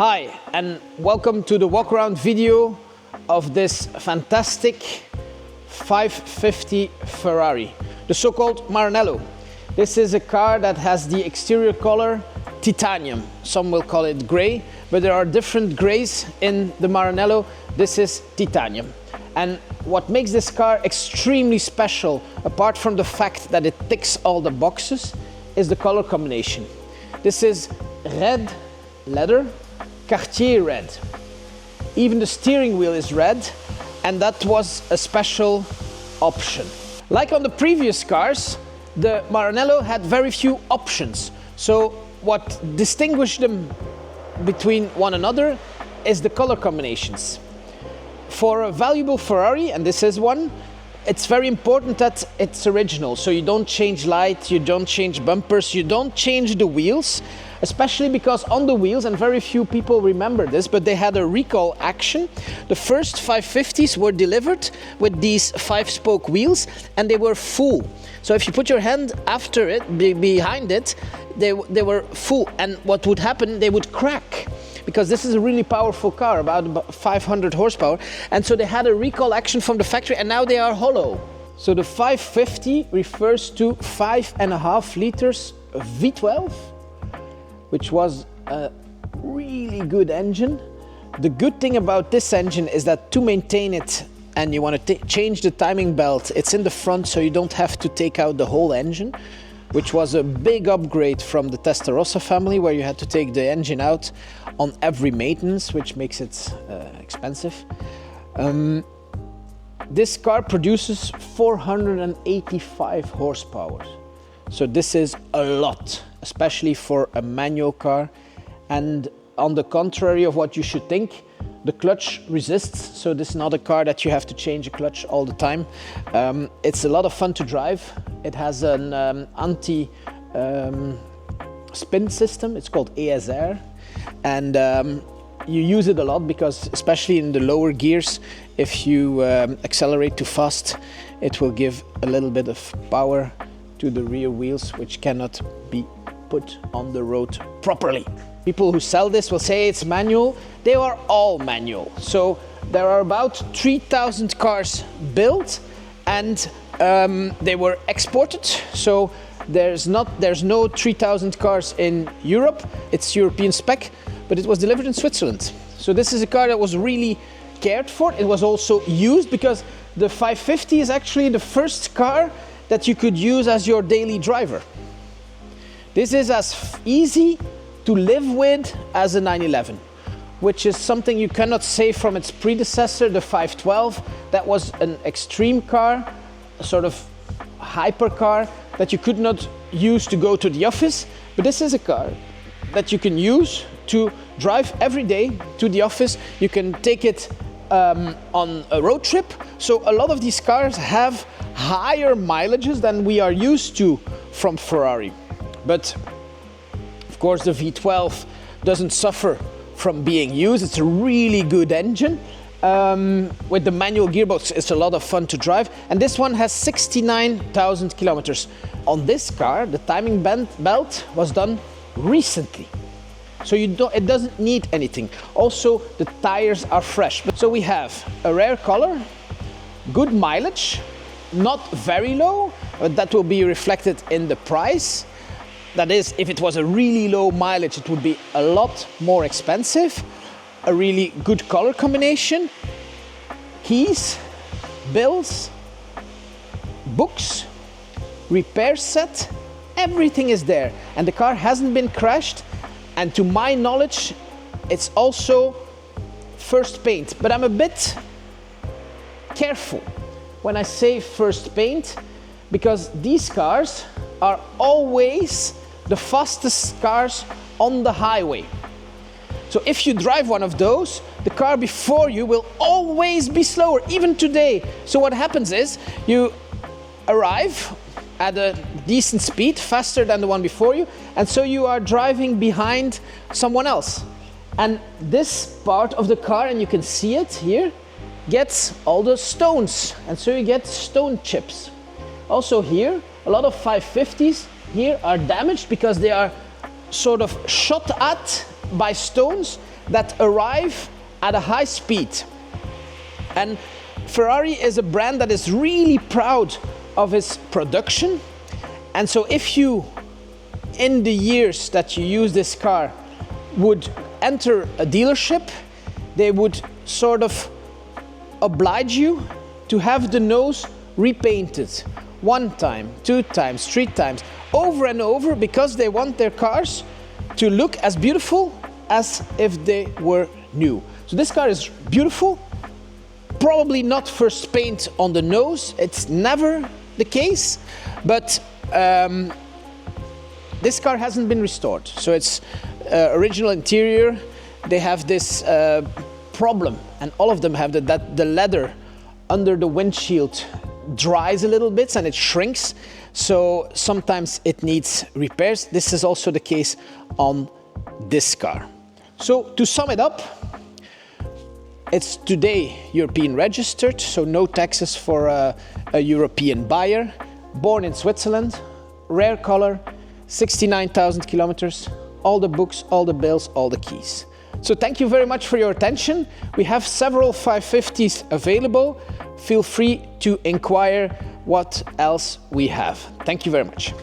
Hi, and welcome to the walk-around video of this fantastic 550 Ferrari, the so-called Maranello. This is a car that has the exterior color titanium. Some will call it gray, but there are different grays in the Maranello. This is titanium. And what makes this car extremely special, apart from the fact that it ticks all the boxes, is the color combination. This is red leather, Cartier red. Even the steering wheel is red, and that was a special option. Like on the previous cars, the Maranello had very few options. So what distinguished them between one another is the color combinations. For a valuable Ferrari, and this is one, it's very important that it's original. So you don't change light, you don't change bumpers, you don't change the wheels, especially because on the wheels, and very few people remember this, but they had a recall action. The first 550s were delivered with these 5-spoke wheels, and they were full. So if you put your hand after it, behind it, they were full. And what would happen, they would crack, because this is a really powerful car, about 500 horsepower. And so they had a recall action from the factory, and now they are hollow. So the 550 refers to 5.5 liters V12, which was a really good engine. The good thing about this engine is that to maintain it, and you want to change the timing belt, it's in the front, so you don't have to take out the whole engine, which was a big upgrade from the Testarossa family, where you had to take the engine out on every maintenance, which makes it expensive. This car produces 485 horsepower. So this is a lot, especially for a manual car. And on the contrary of what you should think, the clutch resists. So this is not a car that you have to change a clutch all the time. It's a lot of fun to drive. It has an anti-spin system. It's called ASR. And you use it a lot because, especially in the lower gears, if you accelerate too fast, it will give a little bit of power to the rear wheels, which cannot be put on the road properly. People who sell this will say it's manual. They are all manual. So there are about 3,000 cars built, and they were exported. So there's no 3,000 cars in Europe. It's European spec, but it was delivered in Switzerland. So this is a car that was really cared for. It was also used, because the 550 is actually the first car that you could use as your daily driver. This is as easy to live with as a 911, which is something you cannot say from its predecessor, the 512. That was an extreme car, a sort of hyper car that you could not use to go to the office. But this is a car that you can use to drive every day to the office. You can take it on a road trip. So a lot of these cars have higher mileages than we are used to from Ferrari. But of course the V12 doesn't suffer from being used. It's a really good engine. With the manual gearbox, it's a lot of fun to drive. And this one has 69,000 kilometers. On this car, the timing belt was done recently. So it doesn't need anything. Also, the tires are fresh. So we have a rare color, good mileage, not very low, but that will be reflected in the price. That is, if it was a really low mileage, it would be a lot more expensive. A really good color combination, keys, bills, books, repair set, everything is there. And the car hasn't been crashed. And to my knowledge, it's also first paint. But I'm a bit careful when I say first paint, because these cars are always the fastest cars on the highway. So if you drive one of those, the car before you will always be slower, even today. So what happens is you arrive at a decent speed, faster than the one before you, and so you are driving behind someone else. And this part of the car, and you can see it here, gets all the stones, and so you get stone chips. Also here, a lot of 550s here are damaged because they are sort of shot at by stones. that arrive at a high speed. And Ferrari is a brand that is really proud of its production. And so if you, in the years that you use this car, would enter a dealership, they would sort of oblige you to have the nose repainted 1 time, 2 times, 3 times, over and over, because they want their cars to look as beautiful as if they were new. So this car is beautiful, probably not first paint on the nose, it's never the case, but this car hasn't been restored. So it's original interior. They have this problem, and all of them have that the leather under the windshield dries a little bit and it shrinks. So sometimes it needs repairs. This is also the case on this car. So to sum it up, it's today European registered, so no taxes for a European buyer. Born in Switzerland, rare color, 69,000 kilometers, all the books, all the bills, all the keys. So thank you very much for your attention. We have several 550s available. Feel free to inquire what else we have. Thank you very much.